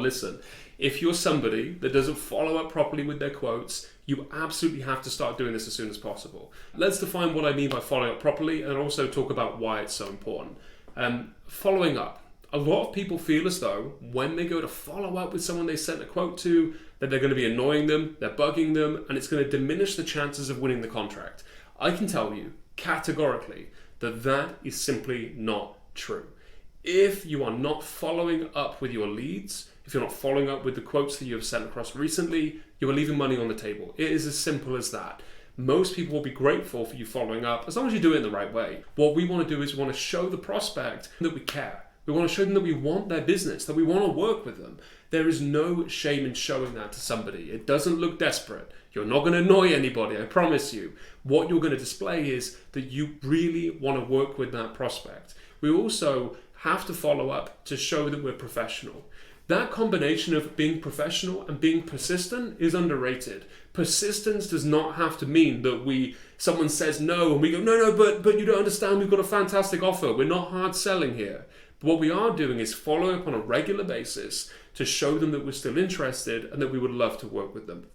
listen, if you're somebody that doesn't follow up properly with their quotes, you absolutely have to start doing this as soon as possible. Let's define what I mean by following up properly and also talk about why it's so important. Following up. A lot of people feel as though when they go to follow up with someone they sent a quote to, that they're going to be annoying them, they're bugging them, and it's going to diminish the chances of winning the contract. I can tell you categorically that that is simply not true. If you are not following up with your leads, if you're not following up with the quotes that you have sent across recently, you are leaving money on the table. It is as simple as that. Most people will be grateful for you following up as long as you do it in the right way. What we want to do is we want to show the prospect that we care. We want to show them that we want their business, that we want to work with them. There is no shame in showing that to somebody. It doesn't look desperate. You're not going to annoy anybody, I promise you. What you're going to display is that you really want to work with that prospect. We also have to follow up to show that we're professional. That combination of being professional and being persistent is underrated. Persistence does not have to mean that someone says no and we go, no, but you don't understand, we've got a fantastic offer. We're not hard selling here. What we are doing is following up on a regular basis to show them that we're still interested and that we would love to work with them.